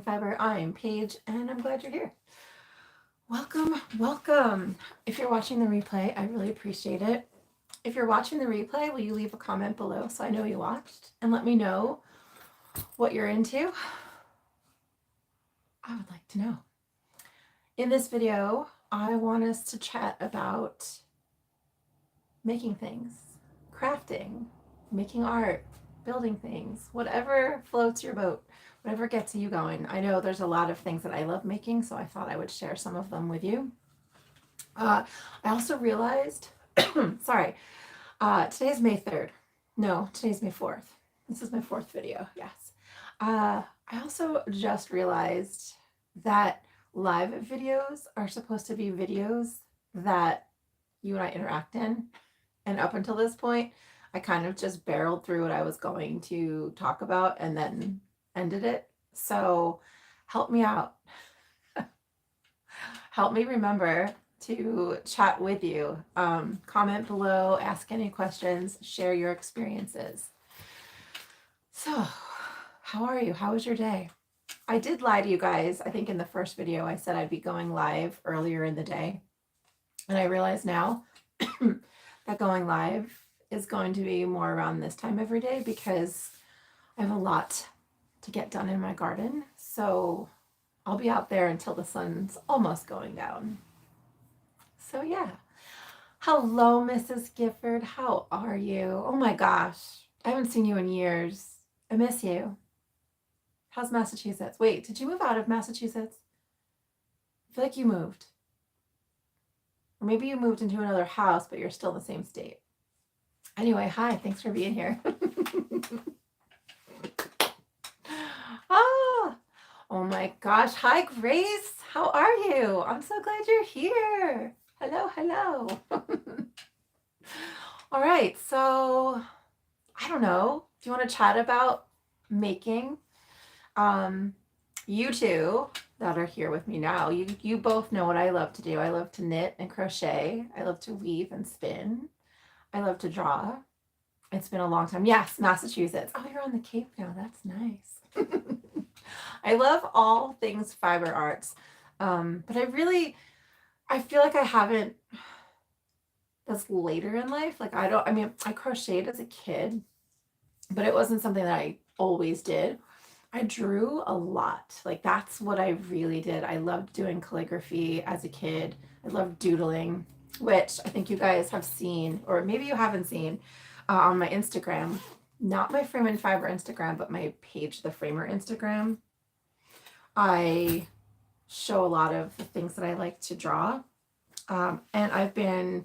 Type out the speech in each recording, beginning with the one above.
Fiber. I'm Paige, and I'm glad you're here. Welcome, welcome. If you're watching the replay, I really appreciate it. If you're watching the replay, will you leave a comment below so I know you watched and let me know what you're into? I would like to know. In this video, I want us to chat about making things, crafting, making art, building things, whatever floats your boat, whatever gets you going. I know there's a lot of things that I love making, so I thought I would share some of them with you. I also realized, sorry, today's May 3rd. No, today's May 4th. This is my fourth video, yes. I also just realized that live videos are supposed to be videos that you and I interact in. And up until this point, I kind of just barreled through what I was going to talk about and then ended it. So help me out. Help me remember to chat with you. Comment below, ask any questions, share your experiences. So, how are you? How was your day? I did lie to you guys. I think in the first video I said I'd be going live earlier in the day. And I realize now that going live is going to be more around this time every day because I have a lot to get done in my garden. So I'll be out there until the sun's almost going down. So yeah. Hello, Mrs. Gifford. How are you? Oh my gosh. I haven't seen you in years. I miss you. How's Massachusetts? Wait, did you move out of Massachusetts? I feel like you moved. Or maybe you moved into another house, but you're still in the same state. Anyway, hi. Thanks for being here. Ah, oh my gosh. Hi, Grace. How are you? I'm so glad you're here. Hello, hello. All right, so I don't know. Do you want to chat about making? You two that are here with me now, you both know what I love to do. I love to knit and crochet. I love to weave and spin. I love to draw. It's been a long time. Yes, Massachusetts. Oh, you're on the Cape now. That's nice. I love all things fiber arts. But I feel like I haven't, that's later in life. Like I crocheted as a kid, but it wasn't something that I always did. I drew a lot. Like that's what I really did. I loved doing calligraphy as a kid. I loved doodling, which I think you guys have seen, or maybe you haven't seen, on my Instagram. Not my Frame and Fiber Instagram, but my Page the Framer Instagram. I show a lot of the things that I like to draw. And I've been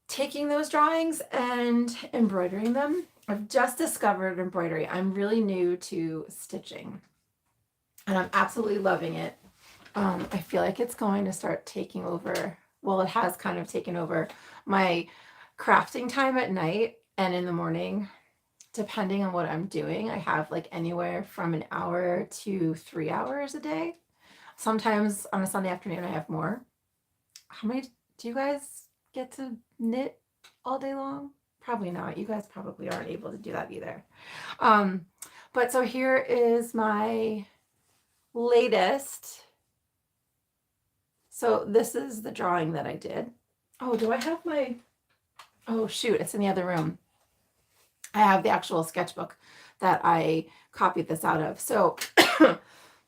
taking those drawings and embroidering them. I've just discovered embroidery. I'm really new to stitching and I'm absolutely loving it. I feel like it's going to start taking over. Well, it has kind of taken over my crafting time at night and in the morning, depending on what I'm doing. I have like anywhere from an hour to 3 hours a day. Sometimes on a Sunday afternoon, I have more. How many do you guys get to knit all day long? Probably not. You guys probably aren't able to do that either. But so here is my latest. So this is the drawing that I did. Oh, do I have my, oh shoot, it's in the other room. I have the actual sketchbook that I copied this out of. So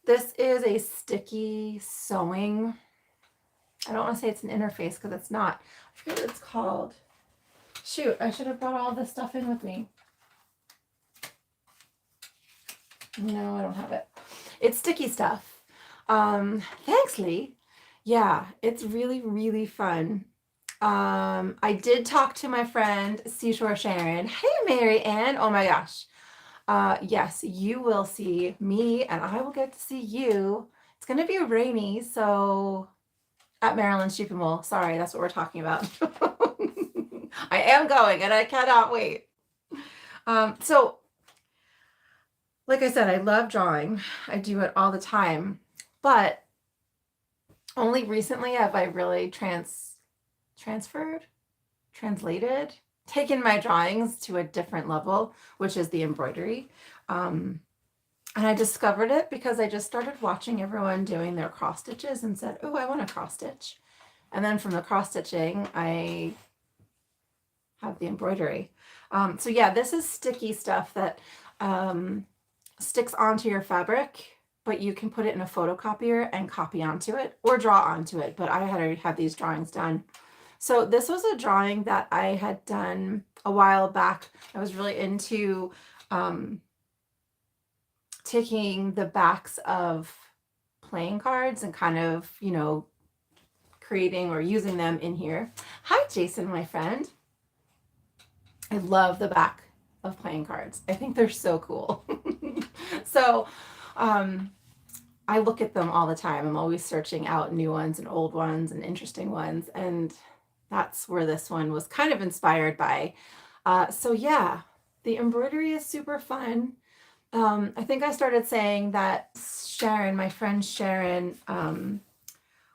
this is a sticky sewing. I don't want to say it's an interface because it's not. I forget what it's called. Shoot, I should have brought all this stuff in with me. No, I don't have it. It's sticky stuff. Thanks, Lee. Yeah, it's really, really fun. I did talk to my friend Seashore Sharon. Hey, Mary Ann. Oh my gosh. Yes, you will see me and I will get to see you. It's going to be rainy, so at Maryland Sheep and Wool. Sorry, that's what we're talking about. I am going and I cannot wait. So like I said, I love drawing. I do it all the time, but only recently have I really translated, taken my drawings to a different level, which is the embroidery. And I discovered it because I just started watching everyone doing their cross stitches and said, oh, I want to cross stitch. And then from the cross stitching, I have the embroidery. So yeah, this is sticky stuff that sticks onto your fabric, but you can put it in a photocopier and copy onto it or draw onto it. But I had already had these drawings done. So this was a drawing that I had done a while back. I was really into taking the backs of playing cards and kind of, you know, creating or using them in here. Hi, Jason, my friend. I love the back of playing cards. I think they're so cool. So I look at them all the time. I'm always searching out new ones and old ones and interesting ones. And that's where this one was kind of inspired by. So yeah, the embroidery is super fun. I think I started saying that Sharon, my friend Sharon,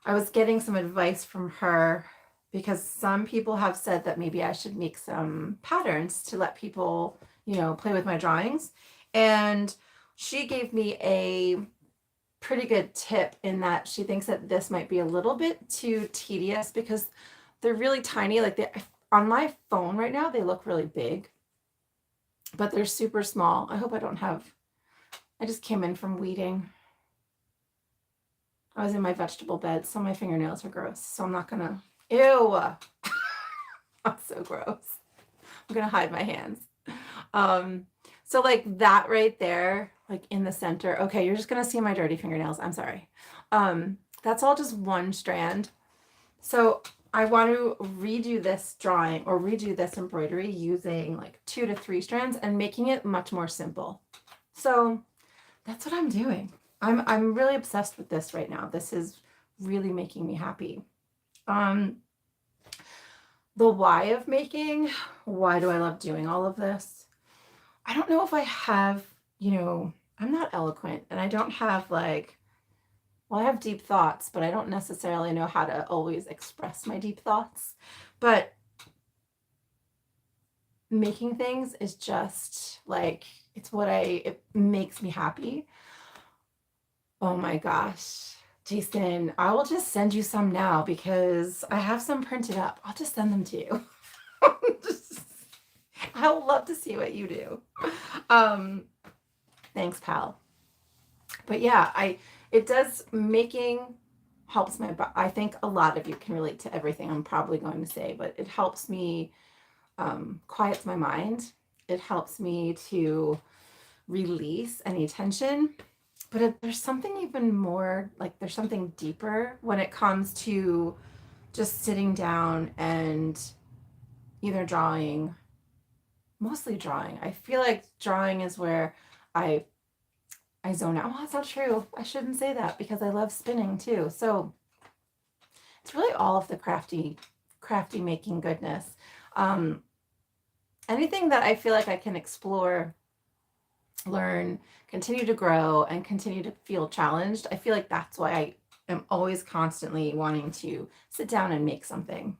I was getting some advice from her because some people have said that maybe I should make some patterns to let people, you know, play with my drawings. And she gave me a pretty good tip in that she thinks that this might be a little bit too tedious because they're really tiny. Like on my phone right now, they look really big, but they're super small. I hope I don't have, I just came in from weeding. I was in my vegetable bed, so my fingernails are gross. So I'm not gonna, ew, that's so gross. I'm gonna hide my hands. So like that right there, like in the center. Okay, you're just gonna see my dirty fingernails. I'm sorry. That's all just one strand. So I want to redo this drawing or redo this embroidery using like 2 to 3 strands and making it much more simple. So that's what I'm doing. I'm really obsessed with this right now. This is really making me happy. The why of making, why do I love doing all of this? I don't know if I have, you know, I'm not eloquent and I don't have like, well, I have deep thoughts, but I don't necessarily know how to always express my deep thoughts. But making things is just like, it makes me happy. Oh my gosh. Jason, I will just send you some now because I have some printed up. I'll just send them to you. I would love to see what you do. Thanks, pal. But yeah, it does making helps my, I think a lot of you can relate to everything I'm probably going to say, but it helps me quiets my mind. It helps me to release any tension. But there's something even more, like there's something deeper when it comes to just sitting down and either drawing, mostly drawing. I feel like drawing is where I zone out. Well, that's not true. I shouldn't say that because I love spinning too. So it's really all of the crafty making goodness. Anything that I feel like I can explore, learn, continue to grow, and continue to feel challenged. I feel like that's why I am always constantly wanting to sit down and make something.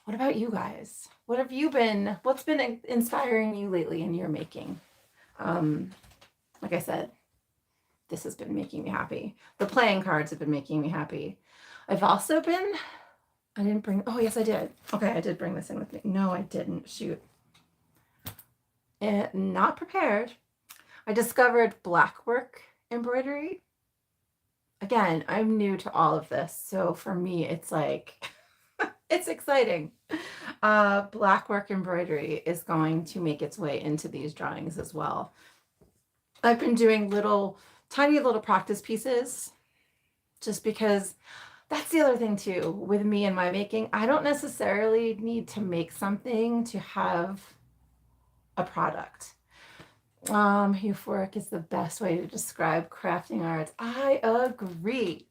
What about you guys? What's been inspiring you lately in your making? Like I said, this has been making me happy. The playing cards have been making me happy. I've also been, I didn't bring, oh yes I did. Okay, I did bring this in with me. No, I didn't, shoot. Not prepared. I discovered blackwork embroidery. Again, I'm new to all of this, so for me, it's like, it's exciting. Blackwork embroidery is going to make its way into these drawings as well. I've been doing tiny little practice pieces just because that's the other thing too with me and my making. I don't necessarily need to make something to have a product. Euphoric is the best way to describe crafting arts. I agree.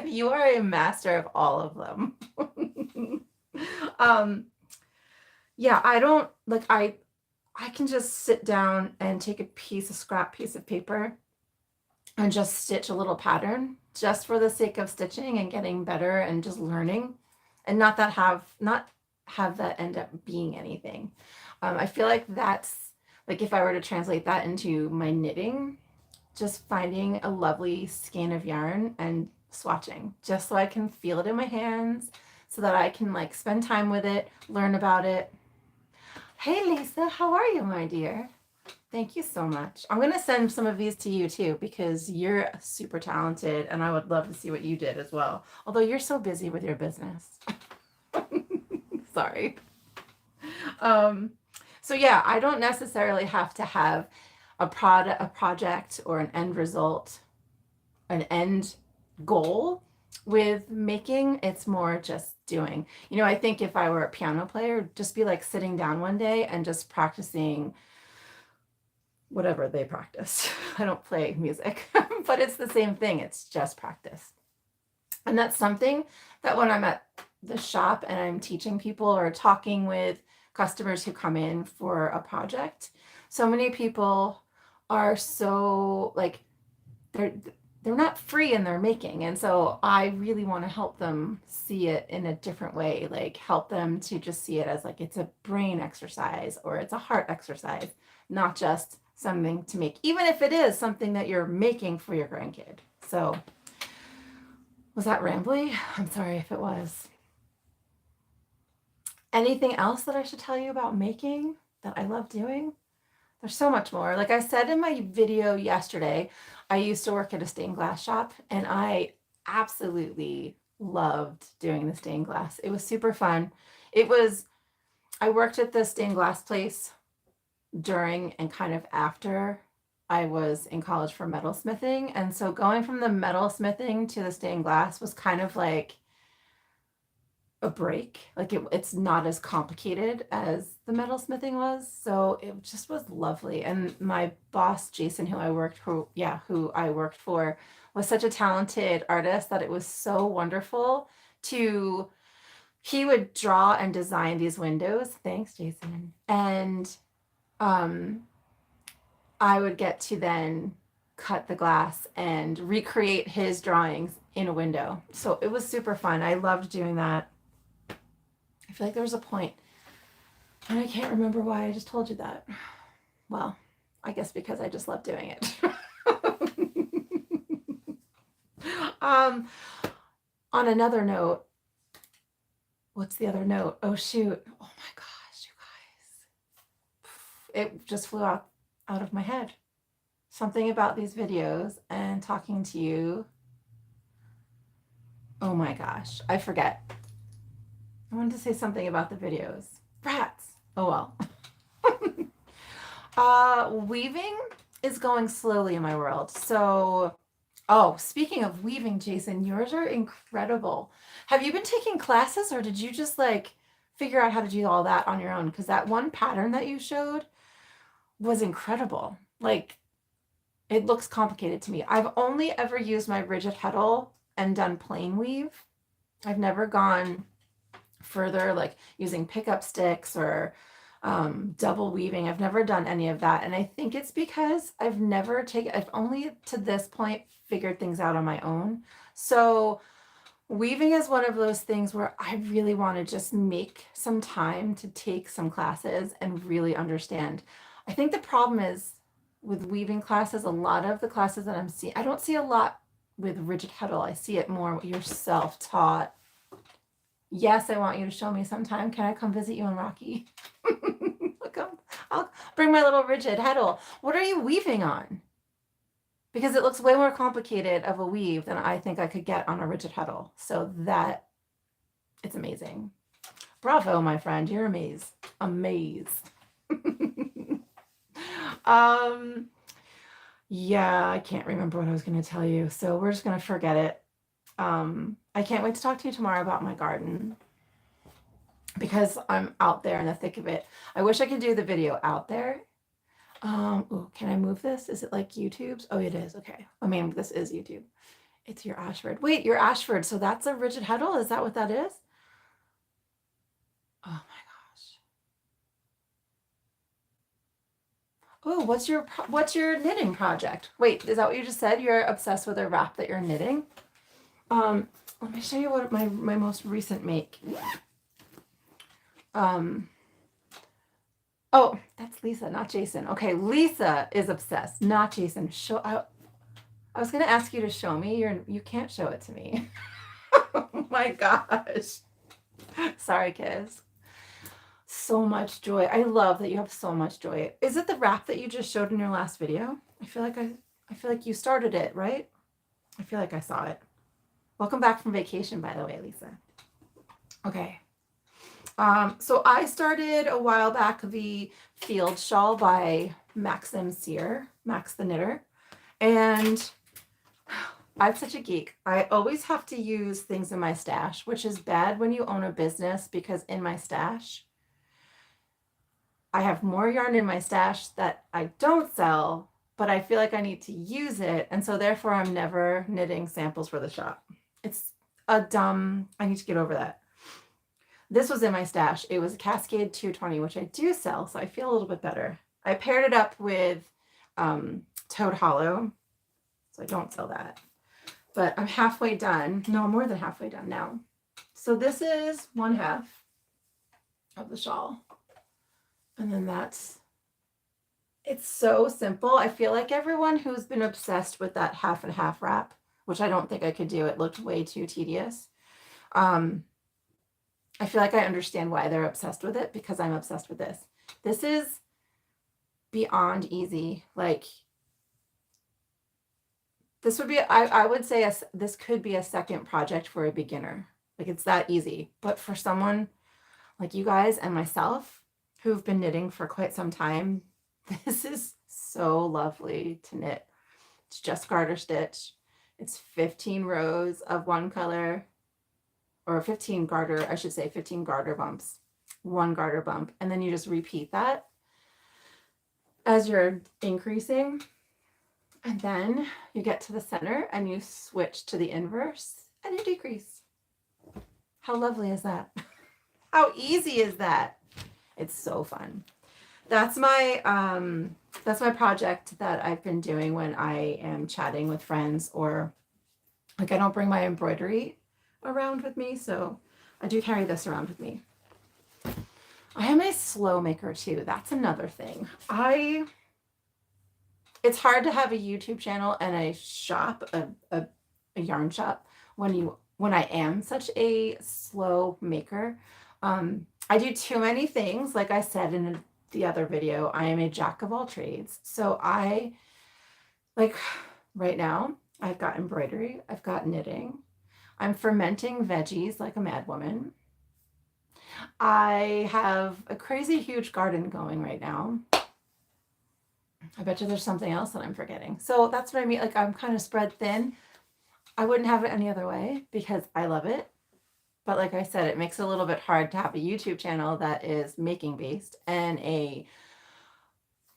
You are a master of all of them. Yeah, I don't like I can just sit down and take a scrap piece of paper and just stitch a little pattern just for the sake of stitching and getting better and just learning and not have that end up being anything. I feel like that's like if I were to translate that into my knitting, just finding a lovely skein of yarn and swatching, just so I can feel it in my hands, so that I can like spend time with it, learn about it. Hey Lisa, how are you, my dear? Thank you so much. I'm going to send some of these to you too, because you're super talented and I would love to see what you did as well. Although you're so busy with your business. Sorry. So yeah, I don't necessarily have to have a project or an end result, an end goal with making. It's more just doing. You know, I think if I were a piano player, just be like sitting down one day and just practicing whatever they practice. I don't play music, but it's the same thing. It's just practice. And that's something that when I'm at the shop and I'm teaching people or talking with customers who come in for a project, so many people are so like they're not free in their making. And so I really want to help them see it in a different way, like help them to just see it as like it's a brain exercise or it's a heart exercise, not just something to make, even if it is something that you're making for your grandkid. So was that rambly? I'm sorry if it was. Anything else that I should tell you about making that I love doing? There's so much more. Like I said in my video yesterday, I used to work at a stained glass shop and I absolutely loved doing the stained glass. It was super fun. I worked at the stained glass place during and kind of after I was in college for metalsmithing. And so going from the metalsmithing to the stained glass was kind of like a break. Like it's not as complicated as the metalsmithing was. So it just was lovely. And my boss, Jason, who I worked for, was such a talented artist that it was so wonderful to he would draw and design these windows. Thanks, Jason. And I would get to then cut the glass and recreate his drawings in a window. So it was super fun. I loved doing that. I feel like there was a point, and I can't remember why I just told you that. Well, I guess because I just love doing it. On another note, what's the other note? Oh shoot! Oh my gosh, you guys! It just flew out of my head. Something about these videos and talking to you. Oh my gosh, I forget. I wanted to say something about the videos. Rats. Oh well. Weaving is going slowly in my world. So, oh, speaking of weaving, Jason, yours are incredible. Have you been taking classes or did you just like figure out how to do all that on your own? Because that one pattern that you showed was incredible. Like, it looks complicated to me. I've only ever used my rigid heddle and done plain weave. I've never gone further, like using pickup sticks or double weaving. I've never done any of that. And I think it's because I've only to this point figured things out on my own. So weaving is one of those things where I really want to just make some time to take some classes and really understand. I think the problem is with weaving classes, a lot of the classes that I'm seeing, I don't see a lot with rigid heddle. I see it more you're self-taught. Yes, I want you to show me sometime. Can I come visit you in Rocky? I'll bring my little rigid heddle. What are you weaving on? Because it looks way more complicated of a weave than I think I could get on a rigid heddle. So that, it's amazing. Bravo, my friend. You're amazed. Amazed. Yeah, I can't remember what I was going to tell you. So we're just going to forget it. I can't wait to talk to you tomorrow about my garden because I'm out there in the thick of it. I wish I could do the video out there. Ooh, can I move this? Is it like YouTube's? Oh, it is. Okay. I mean, this is YouTube. It's your Ashford. Wait, your Ashford. So that's a rigid heddle? Is that what that is? Oh my gosh. Oh, what's your knitting project? Wait, is that what you just said? You're obsessed with a wrap that you're knitting? Let me show you what my most recent make. Oh, that's Lisa, not Jason. Okay, Lisa is obsessed, not Jason. I was going to ask you to show me. You can't show it to me. Oh my gosh. Sorry, kids. So much joy. I love that you have so much joy. Is it the wrap that you just showed in your last video? I feel like you started it, right? I feel like I saw it. Welcome back from vacation, by the way, Lisa. Okay. So I started a while back the Field Shawl by Maxim Cyr, Max the Knitter. And I'm such a geek. I always have to use things in my stash, which is bad when you own a business because in my stash, I have more yarn in my stash that I don't sell, but I feel like I need to use it. And so therefore I'm never knitting samples for the shop. It's I need to get over that. This was in my stash. It was a Cascade 220, which I do sell, so I feel a little bit better. I paired it up with Toad Hollow, so I don't sell that. But I'm halfway done. No, I'm more than halfway done now. So this is one half of the shawl. And then it's so simple. I feel like everyone who's been obsessed with that half and half wrap, which I don't think I could do, it looked way too tedious. I feel like I understand why they're obsessed with it because I'm obsessed with this. This is beyond easy. Like this would be, I would say this could be a second project for a beginner. Like it's that easy. But for someone like you guys and myself who've been knitting for quite some time, this is so lovely to knit. It's just garter stitch. It's 15 rows of one color, or 15 garter, I should say 15 garter bumps, one garter bump. And then you just repeat that as you're increasing. And then you get to the center and you switch to the inverse and you decrease. How lovely is that? How easy is that? It's so fun. That's my project that I've been doing when I am chatting with friends, or like I don't bring my embroidery around with me, so I do carry this around with me. I am a slow maker too. That's another thing. It's hard to have a YouTube channel and a shop, a yarn shop when I am such a slow maker. I do too many things. Like I said in the other video, I am a jack of all trades. So like right now, I've got embroidery, I've got knitting, I'm fermenting veggies like a mad woman. I have a crazy huge garden going right now. I bet you there's something else that I'm forgetting. So that's what I mean. Like I'm kind of spread thin. I wouldn't have it any other way because I love it. But like I said, it makes it a little bit hard to have a YouTube channel that is making based and a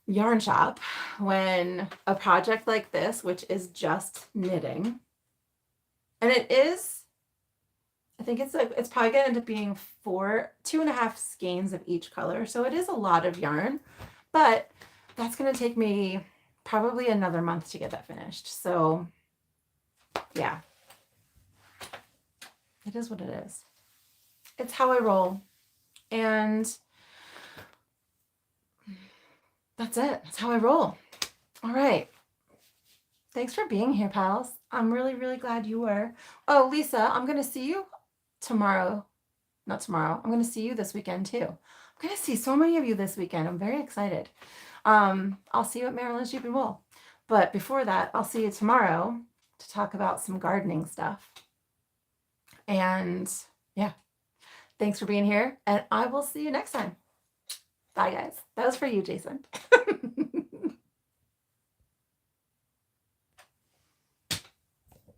yarn shop when a project like this, which is just knitting, and it is, I think it's probably going to end up being 2.5 skeins of each color. So it is a lot of yarn, but that's going to take me probably another month to get that finished. So yeah, it is what it is. It's how I roll. And that's it. That's how I roll. All right. Thanks for being here, pals. I'm really, really glad you were. Oh, Lisa, I'm going to see you tomorrow. Not tomorrow. I'm going to see you this weekend too. I'm going to see so many of you this weekend. I'm very excited. I'll see you at Maryland's Jeep and Wool. But before that, I'll see you tomorrow to talk about some gardening stuff. And yeah, thanks for being here. And I will see you next time. Bye, guys. That was for you, Jason.